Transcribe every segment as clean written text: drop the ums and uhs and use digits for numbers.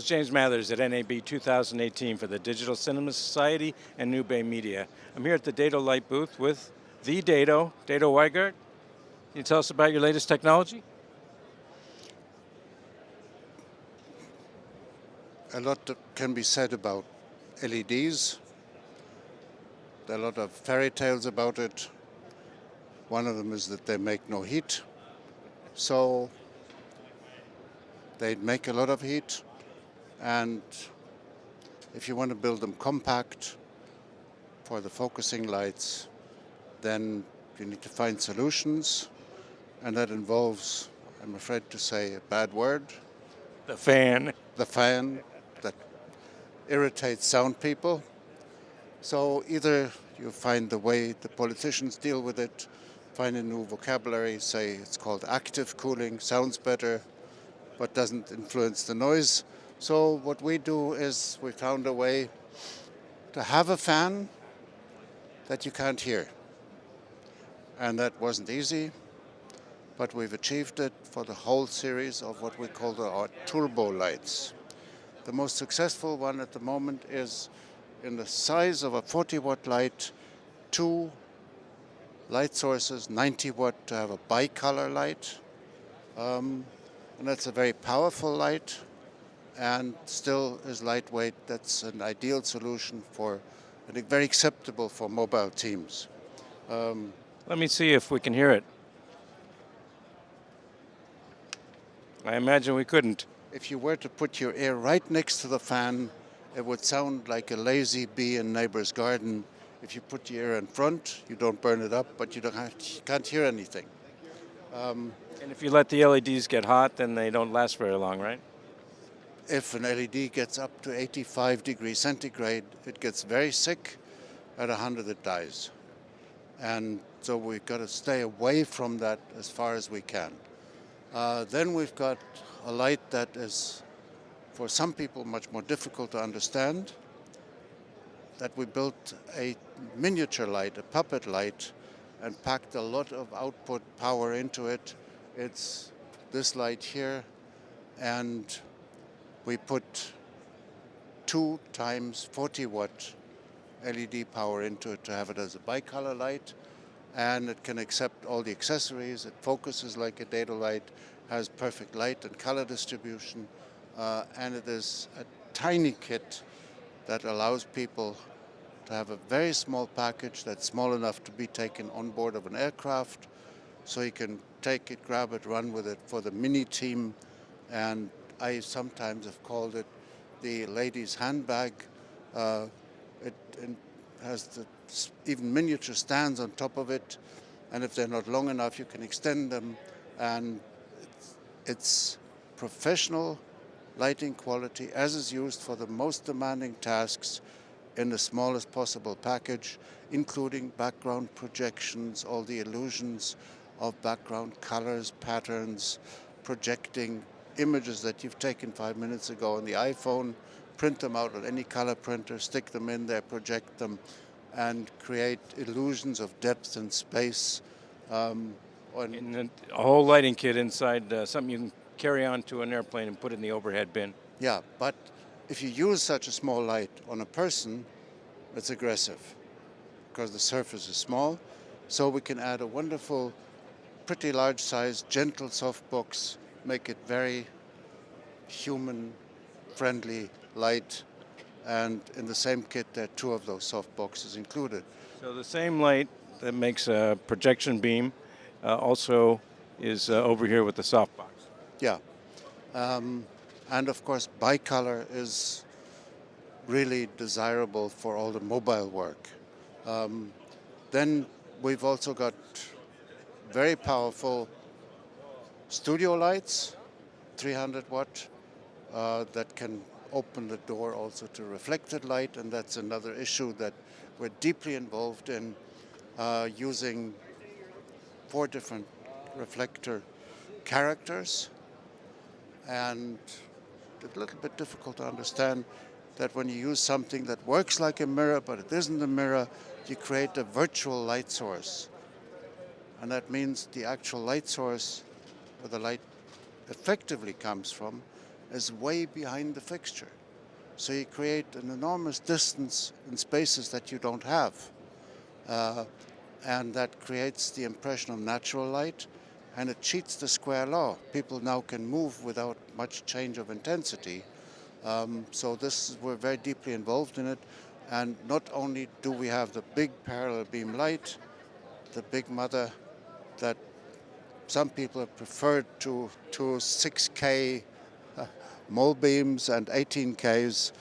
is James Mathers at NAB 2018 for the Digital Cinema Society and New Bay Media. I'm here at the Dado Light booth with the Dado Weigert. Can you tell us about your latest technology? A lot can be said about LEDs. There are a lot of fairy tales about it. One of them is that they make no heat. So they make a lot of heat. And if you want to build them compact for the focusing lights, then you need to find solutions. And that involves, I'm afraid to say, a bad word. The fan. The fan that irritates sound people. So either you find the way the politicians deal with it, find a new vocabulary, say it's called active cooling, sounds better, but doesn't influence the noise. So what we do is we found a way to have a fan that you can't hear. And that wasn't easy, but we've achieved it for the whole series of what we call our turbo lights. The most successful one at the moment is in the size of a 40-watt light, 2 light sources, 90 watt to have a bicolor light. And that's a very powerful light and still is lightweight. That's an ideal solution for, and very acceptable for mobile teams. Let me see if we can hear it. I imagine we couldn't. If you were to put your ear right next to the fan, it would sound like a lazy bee in neighbor's garden. If you put your ear in front, you don't burn it up, but you can't hear anything. And if you let the LEDs get hot, then they don't last very long, right? If an LED gets up to 85 degrees centigrade, it gets very sick. At 100, it dies. And so we've got to stay away from that as far as we can. Then we've got a light that is, for some people, much more difficult to understand, that we built a miniature light, a puppet light, and packed a lot of output power into it. It's this light here, and we put 2 times 40-watt LED power into it to have it as a bicolor light, and it can accept all the accessories. It focuses like a dado light, has perfect light and color distribution, and it is a tiny kit that allows people to have a very small package that's small enough to be taken on board of an aircraft, so you can take it, grab it, run with it for the mini team. And I sometimes have called it the ladies' handbag. It has even miniature stands on top of it, and if they're not long enough, you can extend them. And it's professional lighting quality as is used for the most demanding tasks in the smallest possible package, including background projections, all the illusions of background colors, patterns, projecting images that you've taken 5 minutes ago on the iPhone, print them out on any color printer, stick them in there, project them, and create illusions of depth and space. And a whole lighting kit inside, something you can carry on to an airplane and put in the overhead bin. Yeah, but if you use such a small light on a person, it's aggressive because the surface is small. So we can add a wonderful, pretty large size, gentle softbox, make it very human-friendly light. And in the same kit, there are 2 of those softboxes included. So the same light that makes a projection beam also is over here with the softbox. Yeah. And of course, bicolor is really desirable for all the mobile work. Then we've also got very powerful studio lights, 300 watt, that can open the door also to reflected light, and that's another issue that we're deeply involved in, using 4 different reflector characters. And it's a little bit difficult to understand that when you use something that works like a mirror, but it isn't a mirror, you create a virtual light source. And that means the actual light source where the light effectively comes from is way behind the fixture. So you create an enormous distance in spaces that you don't have. Uh, and that creates the impression of natural light, and it cheats the square law. People now can move without much change of intensity. So we're very deeply involved in it. And not only do we have the big parallel beam light, the big mother that some people have preferred to 6K mole beams and 18Ks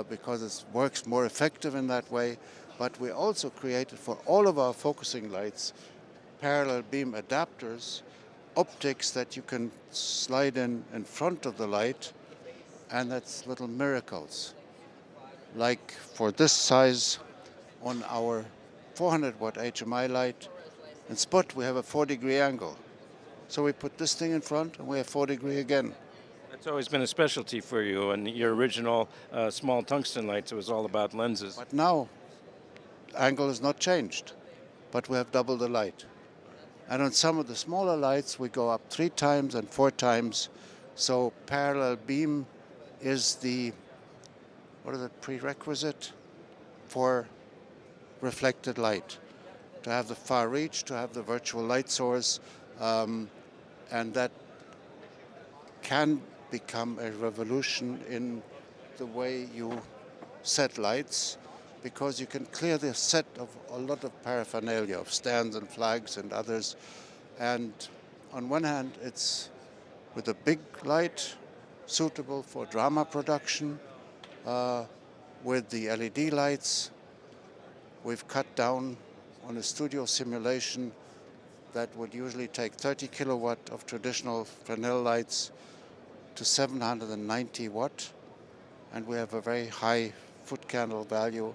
because it works more effective in that way. But we also created for all of our focusing lights parallel beam adapters, optics that you can slide in front of the light, and that's little miracles. Like for this size on our 400 watt HMI light, in spot we have a 4-degree angle. So we put this thing in front and we have 4-degree again. That's always been a specialty for you. And your original small tungsten lights, it was all about lenses. But now, angle is not changed, but we have double the light. And on some of the smaller lights, we go up 3 times and 4 times. So parallel beam is the prerequisite for reflected light. To have the far reach, to have the virtual light source, and that can become a revolution in the way you set lights, because you can clear the set of a lot of paraphernalia, of stands and flags and others. And on one hand, it's with a big light, suitable for drama production. With the LED lights, we've cut down on a studio simulation that would usually take 30 kilowatt of traditional Fresnel lights to 790 watt. And we have a very high foot candle value,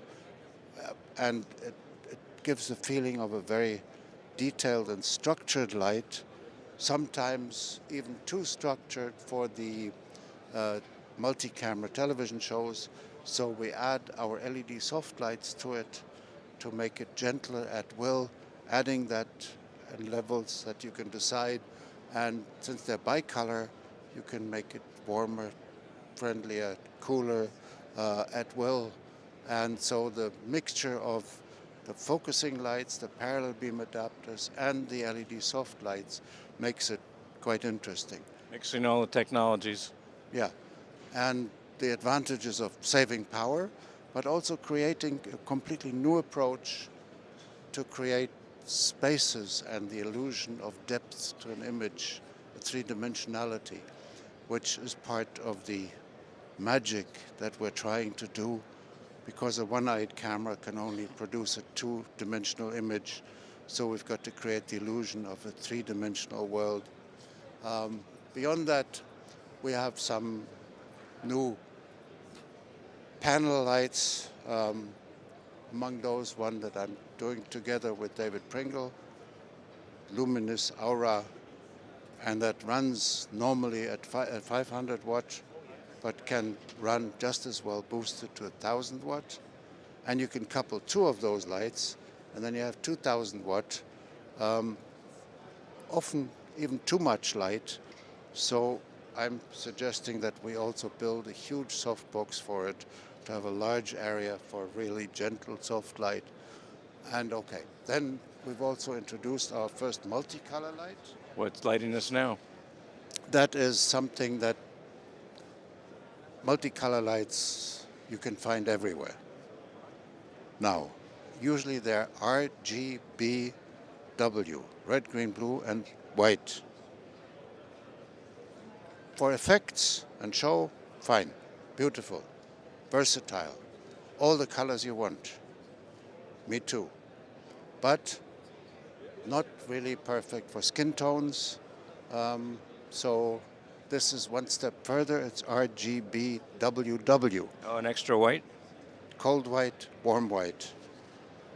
and it gives the feeling of a very detailed and structured light, sometimes even too structured for the multi-camera television shows. So we add our LED soft lights to it to make it gentler at will, adding that in levels that you can decide. And since they're bicolor, you can make it warmer, friendlier, cooler at will. And so the mixture of the focusing lights, the parallel beam adapters, and the LED soft lights makes it quite interesting. Mixing all the technologies. Yeah, and the advantages of saving power, but also creating a completely new approach to create spaces and the illusion of depth to an image, a three-dimensionality, which is part of the magic that we're trying to do, because a one-eyed camera can only produce a two-dimensional image. So we've got to create the illusion of a three-dimensional world. Beyond that, we have some new panel lights. Among those, one that I'm doing together with David Pringle, Luminous Aura, and that runs normally at 500 watt, but can run just as well boosted to 1,000 watt. And you can couple 2 of those lights, and then you have 2,000 watt, often even too much light. So I'm suggesting that we also build a huge softbox for it, to have a large area for really gentle soft light. And okay, then we've also introduced our first multicolor light. What's lighting us now? That is something that multicolor lights you can find everywhere. Now, usually they're RGBW, red, green, blue, and white. For effects and show, fine, beautiful, versatile, all the colors you want. Me too. But not really perfect for skin tones. So this is one step further. It's RGBWW. Oh, an extra white? Cold white, warm white.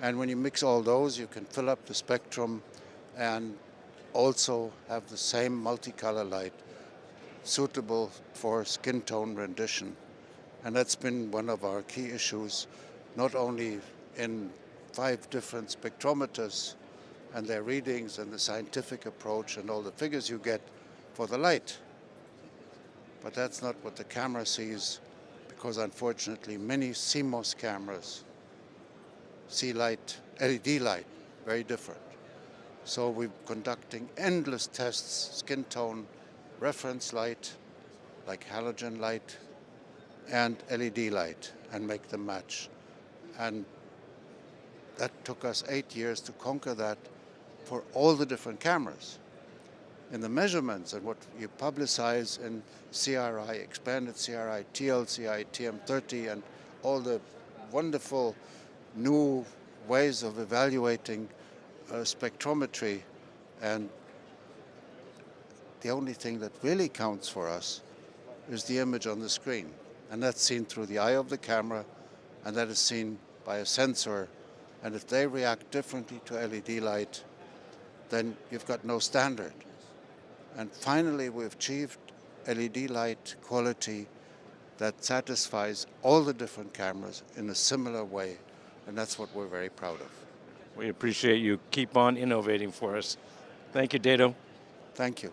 And when you mix all those, you can fill up the spectrum and also have the same multicolor light suitable for skin tone rendition. And that's been one of our key issues, not only in 5 different spectrometers and their readings and the scientific approach and all the figures you get for the light, but that's not what the camera sees, because unfortunately many CMOS cameras see light, LED light, very different. So we're conducting endless tests, skin tone, reference light, like halogen light, and LED light, and make them match. And that took us 8 years to conquer that for all the different cameras. In the measurements and what you publicize in CRI, expanded CRI, TLCI, TM30, and all the wonderful new ways of evaluating spectrometry, and the only thing that really counts for us is the image on the screen. And that's seen through the eye of the camera, and that is seen by a sensor. And if they react differently to LED light, then you've got no standard. And finally, we've achieved LED light quality that satisfies all the different cameras in a similar way. And that's what we're very proud of. We appreciate you. Keep on innovating for us. Thank you, Dato. Thank you.